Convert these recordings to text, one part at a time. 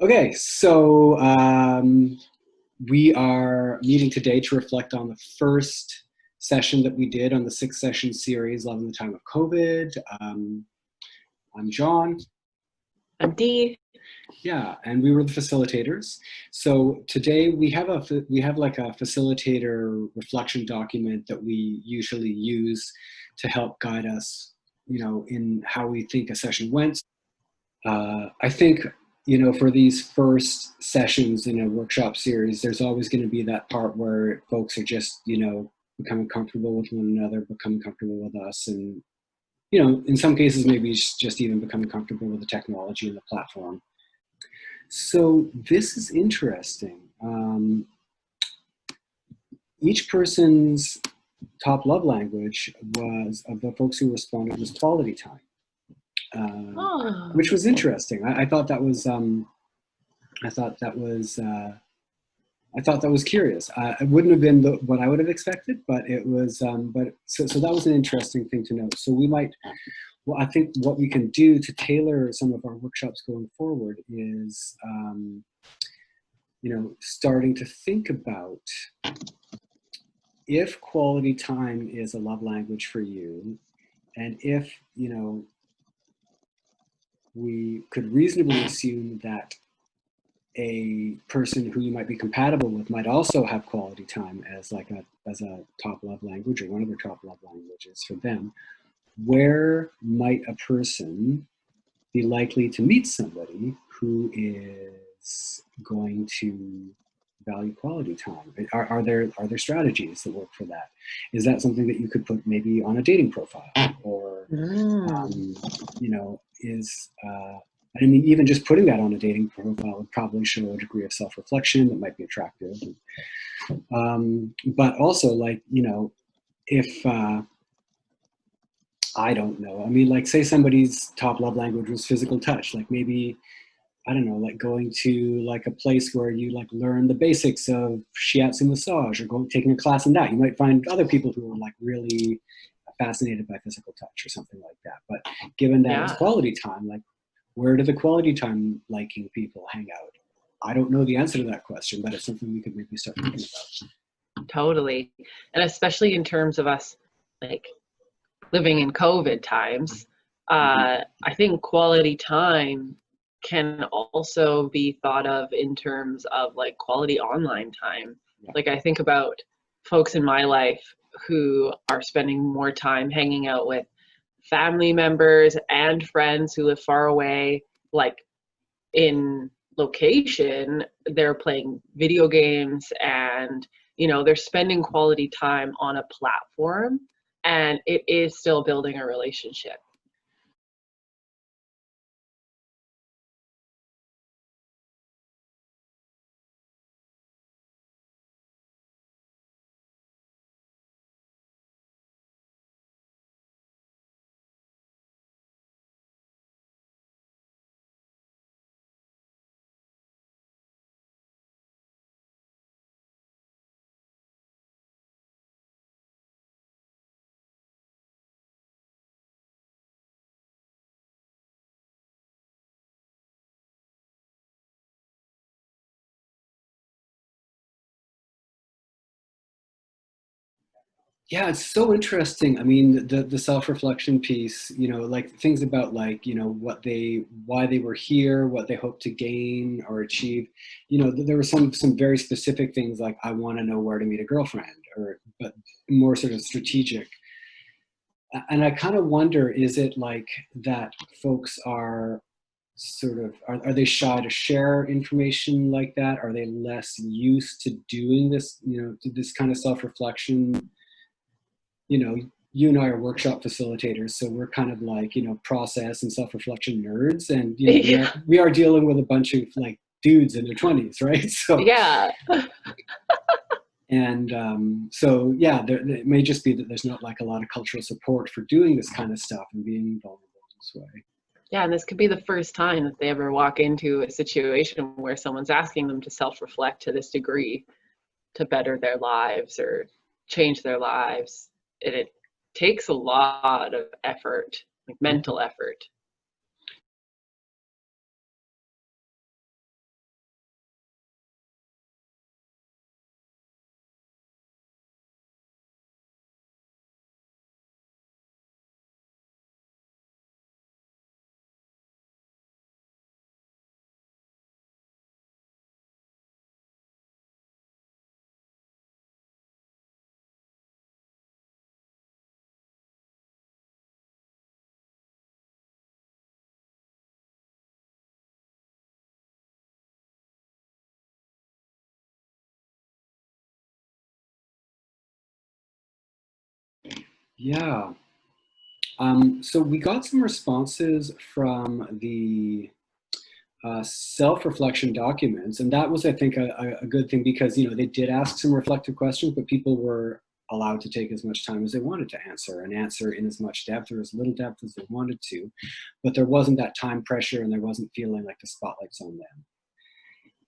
Okay, so we are meeting today to reflect on the first session that we did on the 6 session series, Love in the Time of COVID. I'm John. I'm Dee. Yeah, and we were the facilitators. So today we have like a facilitator reflection document that we usually use to help guide us, in how we think a session went. I think, for these first sessions in a workshop series, there's always going to be that part where folks are just, becoming comfortable with one another, becoming comfortable with us, and, in some cases, maybe it's just even becoming comfortable with the technology and the platform. So this is interesting. Each person's top love language was, of the folks who responded, was quality time. Which was interesting. I thought that was I thought that was curious. It wouldn't have been what I would have expected, but it was. So that was an interesting thing to note. So we might. Well, I think what we can do to tailor some of our workshops going forward is, starting to think about if quality time is a love language for you, and if we could reasonably assume that a person who you might be compatible with might also have quality time as a top love language, or one of their top love languages for them. Where might a person be likely to meet somebody who is going to value quality time? Are there strategies that work for that? Is that something that you could put maybe on a dating profile, or I mean, even just putting that on a dating profile would probably show a degree of self-reflection that might be attractive. But also, if I don't know, I mean, like, say somebody's top love language was physical touch, like maybe, I don't know, like going to like a place where you like learn the basics of shiatsu massage, or taking a class in that. You might find other people who are like really fascinated by physical touch or something like that. But given that it's quality time, like, where do the quality time liking people hang out? I don't know the answer to that question, but it's something we could maybe start thinking about. Totally. And especially in terms of us, like, living in COVID times, I think quality time can also be thought of in terms of like quality online time. Yeah. Like, I think about folks in my life who are spending more time hanging out with family members and friends who live far away. Like, in location, they're playing video games, and they're spending quality time on a platform, and it is still building a relationship. Yeah, it's so interesting. I mean, the self-reflection piece, like things about, like, why they were here, what they hope to gain or achieve. There were some very specific things, like, I want to know where to meet a girlfriend, but more sort of strategic. And I kind of wonder, is it like that folks are sort of, are they shy to share information like that? Are they less used to doing this, this kind of self-reflection? You and I are workshop facilitators, so we're kind of like, process and self-reflection nerds, and we are dealing with a bunch of like dudes in their 20s, right? So yeah. And so, yeah, it may just be that there's not like a lot of cultural support for doing this kind of stuff and being vulnerable this way. Yeah, and this could be the first time that they ever walk into a situation where someone's asking them to self-reflect to this degree to better their lives or change their lives. And it takes a lot of effort, like mental effort. Yeah. So we got some responses from the self-reflection documents, and that was, I think, a good thing because, you know, they did ask some reflective questions, but people were allowed to take as much time as they wanted to answer and answer in as much depth or as little depth as they wanted to. But there wasn't that time pressure and there wasn't feeling like the spotlight's on them.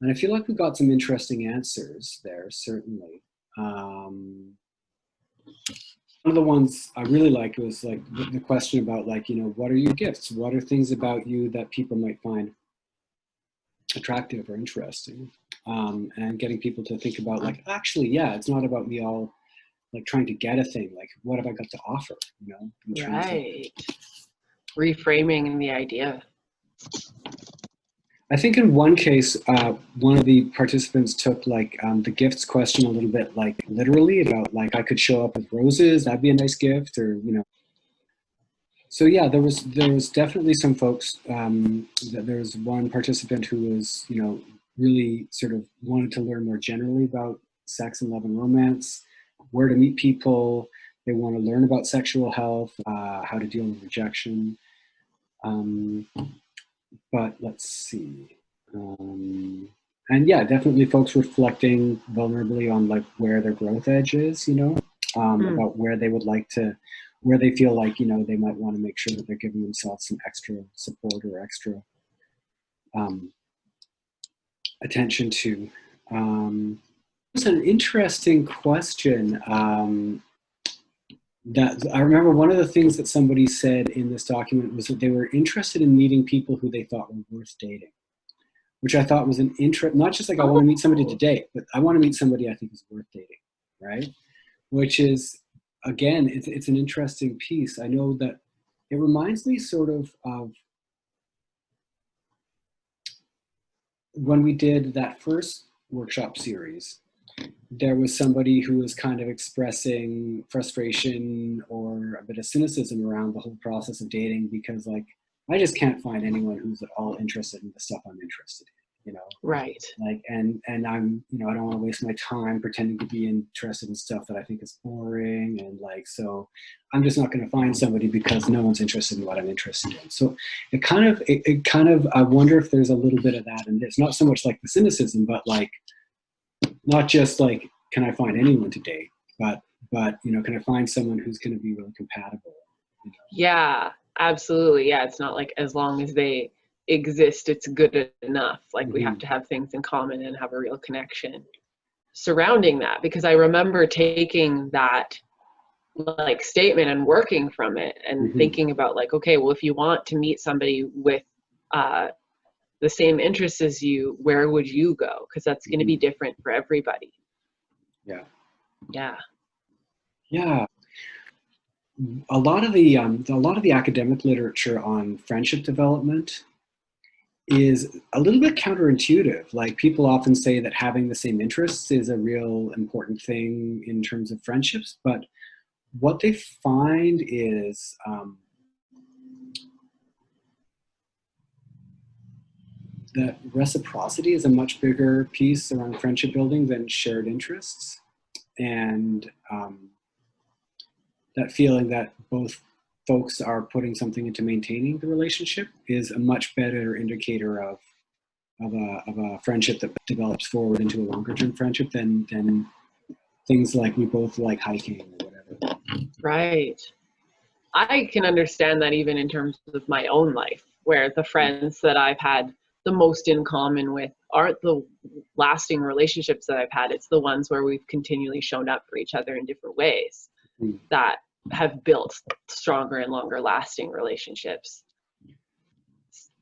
And I feel like we got some interesting answers there, certainly. One of the ones I really liked was like the question about, like, you know, what are your gifts? What are things about you that people might find attractive or interesting? And getting people to think about, like, actually, yeah, it's not about me all like trying to get a thing. Like, what have I got to offer? You know, in terms of, Right. Reframing the idea. I think in one case, one of the participants took like the gifts question a little bit like literally, about like I could show up with roses, that'd be a nice gift, or, you know. So yeah, there was definitely some folks. There was one participant who was, you know, really sort of wanted to learn more generally about sex and love and romance, where to meet people. They want to learn about sexual health, how to deal with rejection. Um, but let's see. And yeah, definitely folks reflecting vulnerably on like where their growth edge is, you know, about where they would like to, where they feel like, you know, they might want to make sure that they're giving themselves some extra support or extra attention to. It's an interesting question. That I remember one of the things that somebody said in this document was that they were interested in meeting people who they thought were worth dating, which I thought was an interest, not just like I want to meet somebody to date, but I want to meet somebody I think is worth dating, right? Which is, again, it's an interesting piece. I know that it reminds me sort of when we did that first workshop series. There was somebody who was kind of expressing frustration or a bit of cynicism around the whole process of dating because, like, I just can't find anyone who's at all interested in the stuff I'm interested in, you know? Right. Like, and I'm, you know, I don't want to waste my time pretending to be interested in stuff that I think is boring. And like, so I'm just not going to find somebody because no one's interested in what I'm interested in. So it kind of, I wonder if there's a little bit of that in this, not so much like the cynicism, but like, not just like, can I find anyone to date, but you know, can I find someone who's going to be really compatible? You know? Yeah, absolutely. Yeah, it's not like as long as they exist, it's good enough. Like we have to have things in common and have a real connection surrounding that. Because I remember taking that like statement and working from it and thinking about like, okay, well, if you want to meet somebody with the same interests as you, where would you go? Because that's going to be different for everybody. Yeah. Yeah. Yeah. A lot of the academic literature on friendship development is a little bit counterintuitive. Like, people often say that having the same interests is a real important thing in terms of friendships, but what they find is that reciprocity is a much bigger piece around friendship building than shared interests. And that feeling that both folks are putting something into maintaining the relationship is a much better indicator of a friendship that develops forward into a longer term friendship than things like we both like hiking or whatever. Right. I can understand that even in terms of my own life, where the friends that I've had the most in common with aren't the lasting relationships that I've had. It's the ones where we've continually shown up for each other in different ways that have built stronger and longer lasting relationships.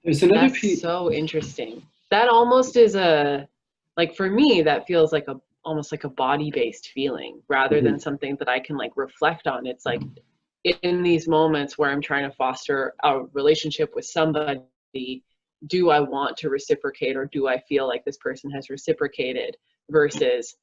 There's another That's piece. so interesting. That almost is a, like for me, that feels like almost like a body-based feeling rather than something that I can like reflect on. It's like in these moments where I'm trying to foster a relationship with somebody, do I want to reciprocate or do I feel like this person has reciprocated, versus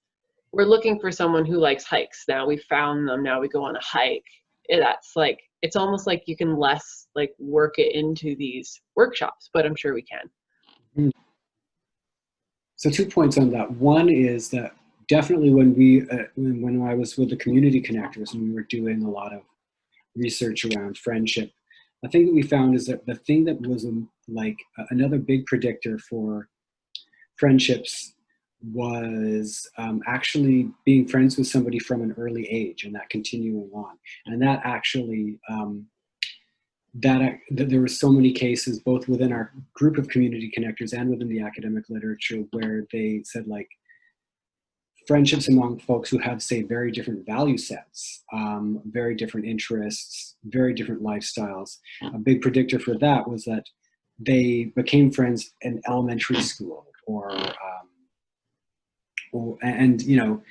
we're looking for someone who likes hikes. Now we found them, now we go on a hike. That's like, it's almost like you can less like work it into these workshops, but I'm sure we can. So 2 points on that. One is that definitely when I was with the community connectors and we were doing a lot of research around friendship, the thing that we found is that the thing that was like another big predictor for friendships was actually being friends with somebody from an early age and that continuing on. And that actually, there were so many cases, both within our group of community connectors and within the academic literature, where they said like friendships among folks who have, say, very different value sets, very different interests, very different lifestyles. A big predictor for that was that they became friends in elementary school, and you know,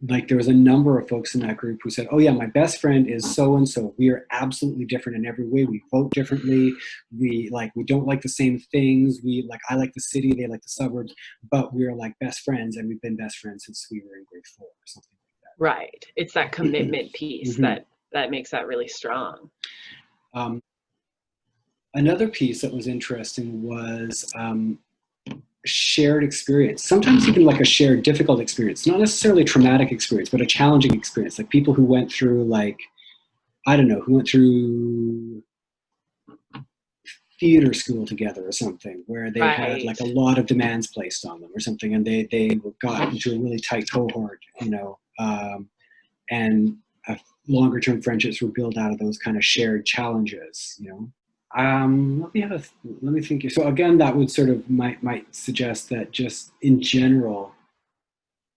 like there was a number of folks in that group who said, oh yeah, my best friend is so and so, we are absolutely different in every way, we vote differently, we don't like the same things, I like the city, they like the suburbs, but we're like best friends, and we've been best friends since we were in grade 4 or something like that. Right, it's that commitment piece that makes that really strong. Another piece that was interesting was shared experience, sometimes even like a shared difficult experience, not necessarily a traumatic experience, but a challenging experience, like people who went through, like, I don't know, who went through theater school together or something, where they had like a lot of demands placed on them or something, and they got into a really tight cohort, you know, and longer term friendships were built out of those kind of shared challenges, you know. Let me think. So again, that would sort of might suggest that just in general,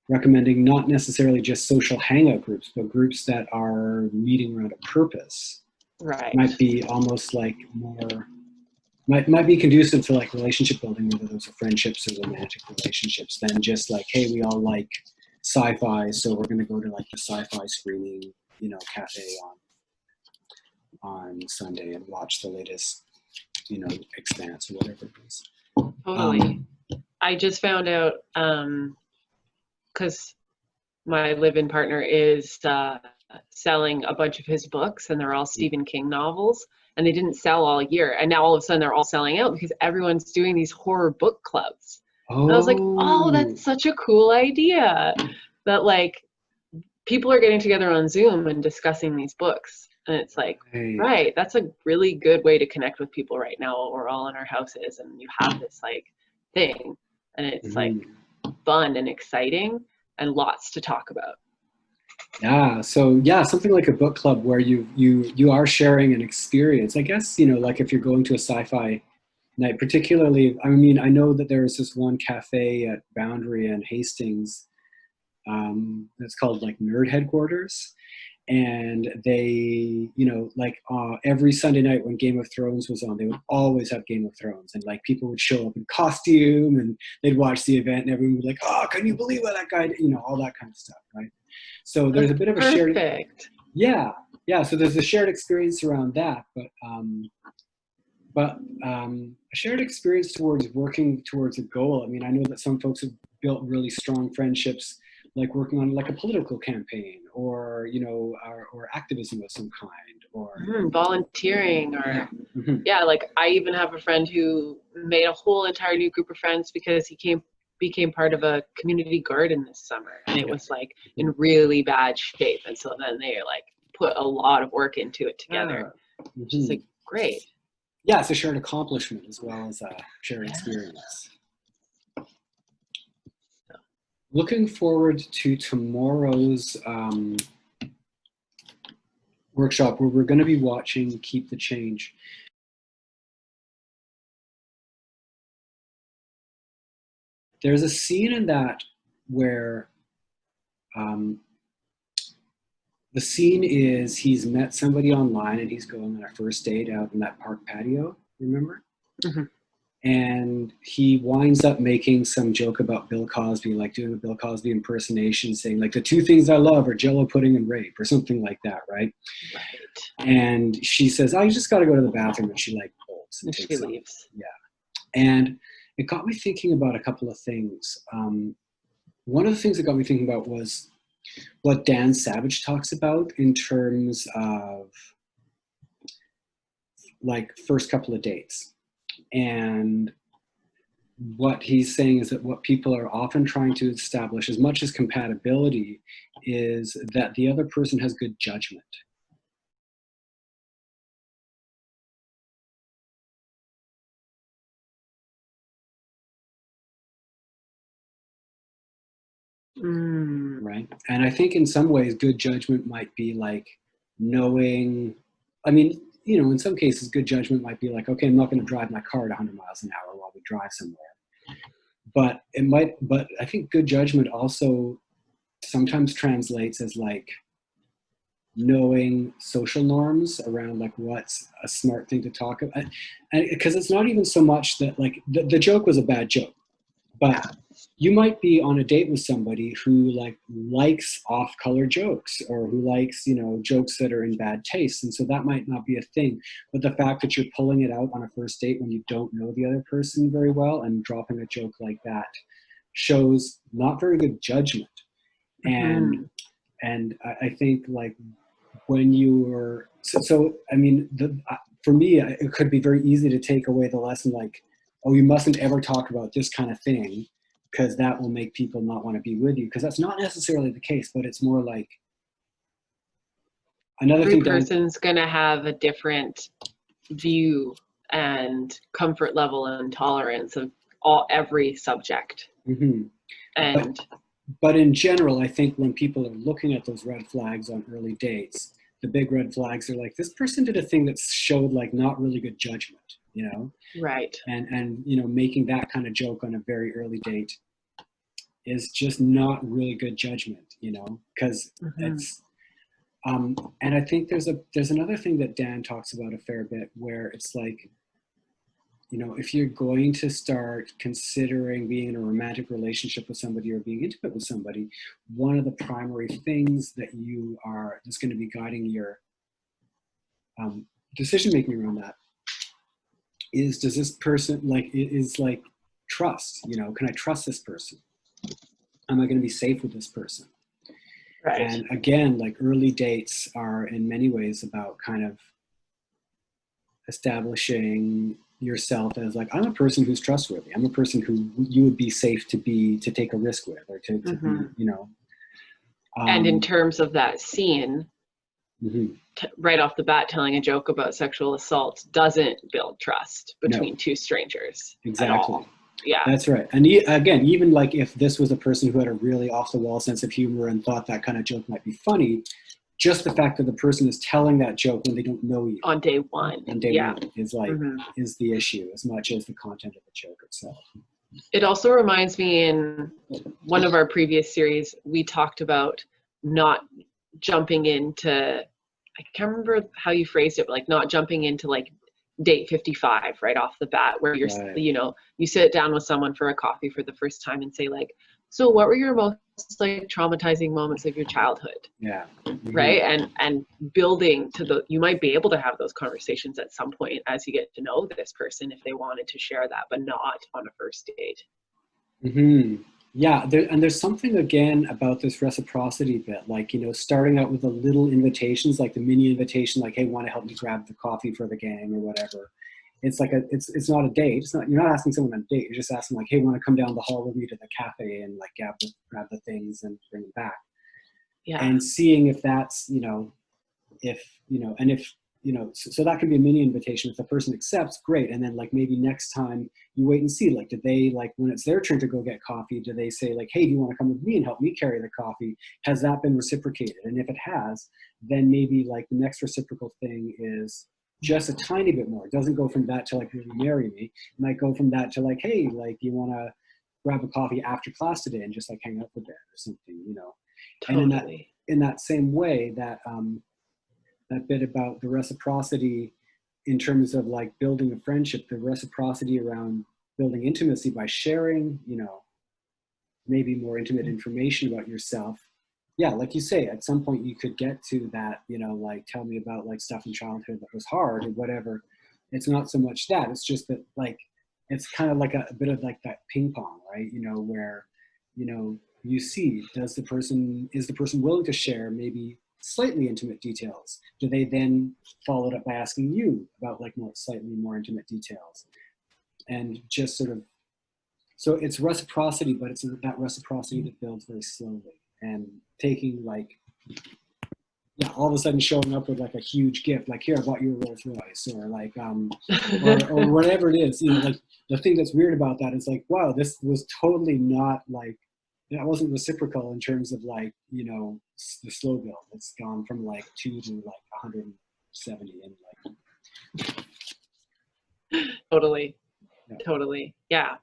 recommending not necessarily just social hangout groups, but groups that are meeting around a purpose, might be almost like more, might be conducive to like relationship building, whether those are friendships or romantic relationships, than just like, hey, we all like sci-fi, so we're going to go to like the sci-fi screening, you know, cafe on Sunday and watch the latest, you know, Expanse or whatever it is. Totally. I just found out, because my live-in partner is selling a bunch of his books, and they're all Stephen King novels, and they didn't sell all year, and now all of a sudden they're all selling out because everyone's doing these horror book clubs. And I was like, oh, that's such a cool idea, that like people are getting together on Zoom and discussing these books. And it's like, right, that's a really good way to connect with people right now while we're all in our houses and you have this like thing, and it's like fun and exciting and lots to talk about. Yeah, so yeah, something like a book club where you are sharing an experience. I guess, you know, like if you're going to a sci-fi night, particularly, I mean, I know that there's this one cafe at Boundary and Hastings that's called like Nerd Headquarters. And they, you know, like every Sunday night when Game of Thrones was on, they would always have Game of Thrones, and like people would show up in costume and they'd watch the event, and everyone would be like, oh, can you believe what that guy did? You know, all that kind of stuff, right? So there's a bit of a shared, yeah. So there's a shared experience around that, but a shared experience towards working towards a goal. I mean, I know that some folks have built really strong friendships, like working on like a political campaign, or, you know, or activism of some kind, or volunteering, or yeah, like I even have a friend who made a whole entire new group of friends because he became part of a community garden this summer, and it was like in really bad shape, and so then they like put a lot of work into it together, which is like great. Yeah, it's a shared accomplishment as well as a shared experience. Looking forward to tomorrow's workshop, where we're going to be watching Keep the Change. There's a scene in that where the scene is he's met somebody online and he's going on a first date out in that park patio, remember? And he winds up making some joke about Bill Cosby, like doing a Bill Cosby impersonation, saying like, the two things I love are Jell-O pudding and rape, or something like that, right? And she says, oh, you just got to go to the bathroom, and she like bolts and she leaves. Yeah. And it got me thinking about a couple of things. One of the things that got me thinking about was what Dan Savage talks about in terms of like first couple of dates. And what he's saying is that what people are often trying to establish, as much as compatibility, is that the other person has good judgment. right? And I think in some ways, good judgment might be like knowing, I mean, you know, in some cases, good judgment might be like, okay, I'm not going to drive my car at 100 miles an hour while we drive somewhere. But I think good judgment also sometimes translates as like knowing social norms around like what's a smart thing to talk about. And because it's not even so much that like the joke was a bad joke, but you might be on a date with somebody who like likes off-color jokes or who likes, you know, jokes that are in bad taste. And so that might not be a thing. But the fact that you're pulling it out on a first date when you don't know the other person very well and dropping a joke like that shows not very good judgment. And Mm-hmm. I think like when you're I mean for me it could be very easy to take away the lesson like, oh, you mustn't ever talk about this kind of thing because that will make people not want to be with you, because that's not necessarily the case, but it's more like another Every thing Dan. person's going to have a different view and comfort level and tolerance of every subject. Mhm. And But in general, I think when people are looking at those red flags on early dates, the big red flags are like, this person did a thing that showed like not really good judgment, you know? right. And you know, making that kind of joke on a very early date is just not really good judgment, you know, because Mm-hmm. it's and I think there's another thing that Dan talks about a fair bit where it's like, you know, if you're going to start considering being in a romantic relationship with somebody or being intimate with somebody, one of the primary things that's going to be guiding your decision making around that is, does this person like, is like trust, you know, can I trust this person? Am I going to be safe with this person? Right. And again, like early dates are in many ways about kind of establishing yourself as like, I'm a person who's trustworthy. I'm a person who you would be safe to take a risk with, or to be, Mm-hmm. you know. And in Um, terms of that scene, mhm. right off the bat, telling a joke about sexual assault doesn't build trust No, between two strangers at exactly. all. Yeah. That's right. And again, even like if this was a person who had a really off the wall sense of humor and thought that kind of joke might be funny, just the fact that the person is telling that joke when they don't know you On day one. on day Yeah. one is like, Mm-hmm. is the issue as much as the content of the joke itself. It also reminds me, in one of our previous series, we talked about not jumping into, I can't remember how you phrased it, but like not jumping into like date 55 right off the bat, where you're, Right. you know, you sit down with someone for a coffee for the first time and say like, so what were your most like traumatizing moments of your childhood? Yeah. Mm-hmm. Right. And building to you might be able to have those conversations at some point as you get to know this person if they wanted to share that, but not on a first date. Mm-hmm. Yeah, and there's something again about this reciprocity bit, like, you know, starting out with the little invitations, like the mini invitation, like, hey, want to help me grab the coffee for the gang or whatever. It's like it's not a date. It's not, you're not asking someone on a date. You're just asking like, hey, want to come down the hall with me to the cafe and like grab the things and bring them back. Yeah. And seeing if that's, you know, if, you know, and if, you know, so that can be a mini invitation. If the person accepts, great. And then like maybe next time you wait and see, like, did they, like, when it's their turn to go get coffee, do they say like, hey, do you want to come with me and help me carry the coffee? Has that been reciprocated? And if it has, then maybe like the next reciprocal thing is just a tiny bit more. It doesn't go from that to like, will you marry me? It might go from that to like, hey, like, you want to grab a coffee after class today and just like hang out for a bit or something, you know? And Totally. in that same way, that bit about the reciprocity in terms of like building a friendship, the reciprocity around building intimacy by sharing, you know, maybe more intimate information about yourself. Yeah, like you say, at some point you could get to that, you know, like, tell me about like stuff in childhood that was hard or whatever. It's not so much that, it's just that like, it's kind of like a bit of like that ping pong, right? You know, where, you know, you see, is the person willing to share maybe slightly intimate details? Do they then follow it up by asking you about like slightly more intimate details? And just sort of, so it's reciprocity, but it's that reciprocity that builds very slowly and taking like, yeah, all of a sudden showing up with like a huge gift, like, here, I bought you a Rolls Royce, or like, or whatever it is, you know, like the thing that's weird about that is like, wow, this was totally not like that wasn't reciprocal in terms of like, the slow build. It's gone from like 2 to like 170 and like, Totally. yeah. Totally. Yeah.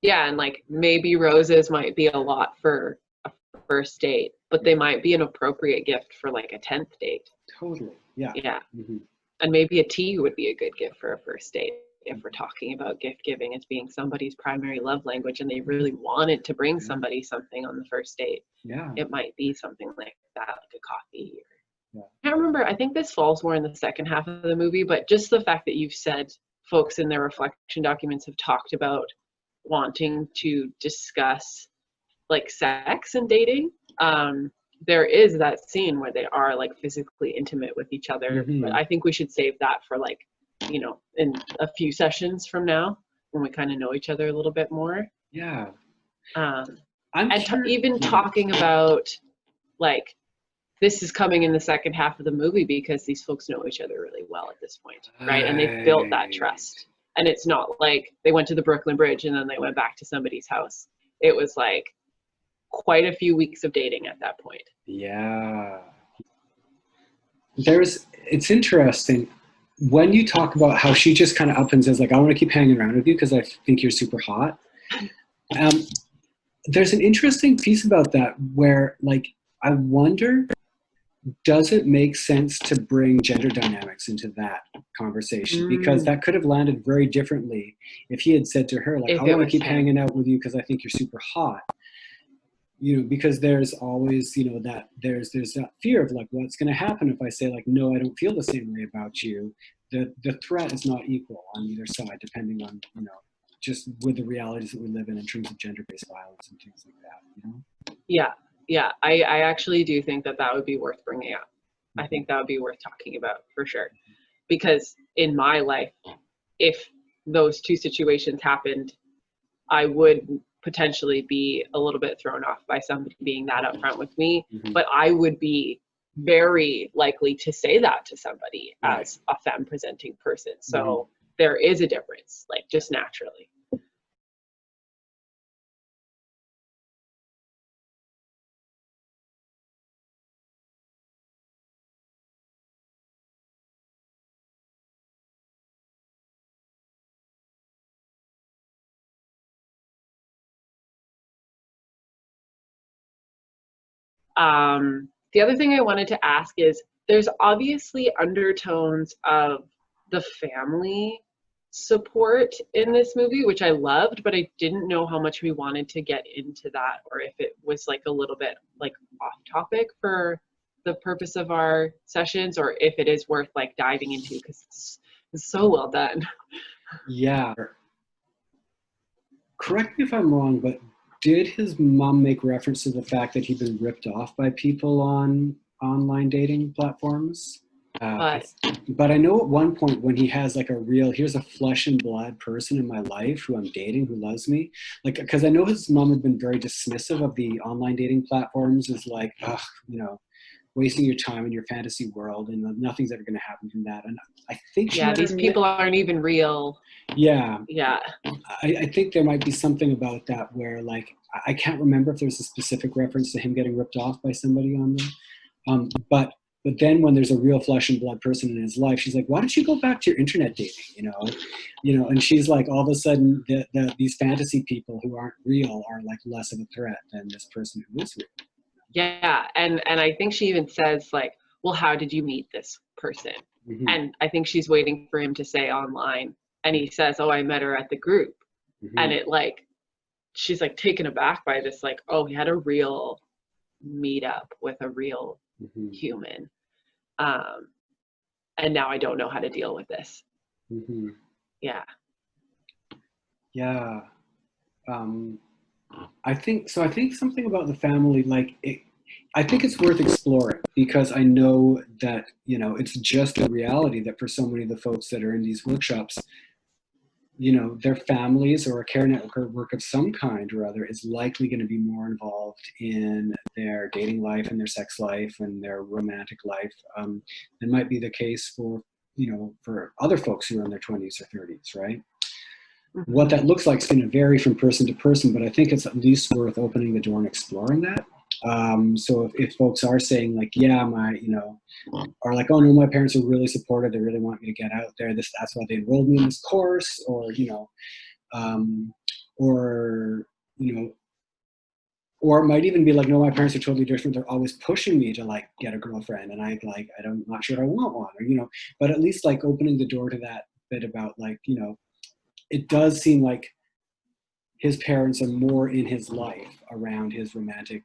Yeah. And like maybe roses might be a lot for a first date, but they might be an appropriate gift for like a 10th date. Totally. Yeah. Yeah. Mm-hmm. And maybe a tea would be a good gift for a first date if we're talking about gift giving as being somebody's primary love language and they really wanted to bring somebody something on the first date. Yeah. It might be something like that, like a coffee. Yeah. I can't remember. I think this falls more in the second half of the movie, but just the fact that you've said folks in their reflection documents have talked about wanting to discuss like sex and dating. There is that scene where they are like physically intimate with each other, Mm-hmm. but I think we should save that for like, in a few sessions from now when we kind of know each other a little bit more. Yeah. And Sure. even talking about like, this is coming in the second half of the movie because these folks know each other really well at this point, right? And they've built that trust. And it's not like they went to the Brooklyn Bridge and then they went back to somebody's house. It was like quite a few weeks of dating at that point. Yeah. It's interesting when you talk about how she just kind of up and says like, I want to keep hanging around with you because I think you're super hot. There's an interesting piece about that where like, I wonder, does it make sense to bring gender dynamics into that conversation? Because that could have landed very differently if he had said to her, like, I want to keep hanging out with you because I think you're super hot. Because there's always, that there's that fear of like, what's going to happen if I say like, no, I don't feel the same way about you. The threat is not equal on either side, depending on, just with the realities that we live in terms of gender-based violence and things like that, Yeah, I actually do think that would be worth bringing up. I think that would be worth talking about for sure. Because in my life, if those two situations happened, I would potentially be a little bit thrown off by somebody being that upfront with me, but I would be very likely to say that to somebody as a femme presenting person. So there is a difference, like just naturally. The other thing I wanted to ask is there's obviously undertones of the family support in this movie, which I loved, but I didn't know how much we wanted to get into that or if it was like a little bit like off topic for the purpose of our sessions or if it is worth like diving into because it's so well done. Yeah. Correct me if I'm wrong, but did his mom make reference to the fact that he'd been ripped off by people on online dating platforms? But I know at one point when he has like here's a flesh and blood person in my life who I'm dating, who loves me. Like, because I know his mom had been very dismissive of the online dating platforms as like, ugh, wasting your time in your fantasy world and nothing's ever going to happen from that. And I think these people aren't even real. Yeah. I I think there might be something about that where like, I can't remember if there's a specific reference to him getting ripped off by somebody on them. But then when there's a real flesh and blood person in his life, she's like, why don't you go back to your internet dating? And she's like, all of a sudden these fantasy people who aren't real are like less of a threat than this person who is real. Yeah, and I think she even says like, well, how did you meet this person? And I think she's waiting for him to say online, and he says, oh, I met her at the group. And it like, she's like taken aback by this, like, oh, he had a real meetup with a real human. And now I don't know how to deal with this. Yeah. Yeah. I think something about the family, like I think it's worth exploring because I know that, it's just a reality that for so many of the folks that are in these workshops, their families or a care network of some kind or other is likely going to be more involved in their dating life and their sex life and their romantic life than might be the case for, for other folks who are in their 20s or 30s, right? What Mhm. that looks like is going to vary from person to person, but I think it's at least worth opening the door and exploring that. So if folks are saying like, yeah, are like, oh no, my parents are really supportive. They really want me to get out there. That's why they enrolled me in this course, um, or you know, or it might even be like, no, my parents are totally different. They're always pushing me to like get a girlfriend, and I'm not sure I want one, but at least like opening the door to that bit about like, it does seem like his parents are more in his life around his romantic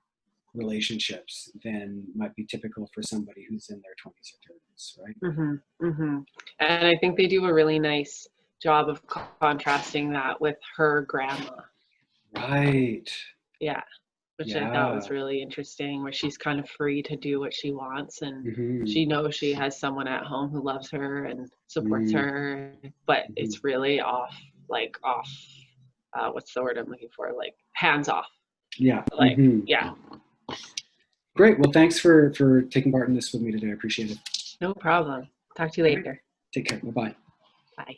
relationships than might be typical for somebody who's in their 20s or 30s, right? Mhm. Mhm. And I think they do a really nice job of contrasting that with her grandma. Right. Yeah, which I thought was Yeah. really interesting, where she's kind of free to do what she wants, and Hmm. she knows she has someone at home who loves her and supports Mm-hmm. her, but it's really off, what's the word I'm looking for? Like hands off. Yeah. Like, Hmm. yeah, Great. Well, thanks for taking part in this with me today. I appreciate it. no problem. Talk to you All right. later. Take care. Bye bye. Bye.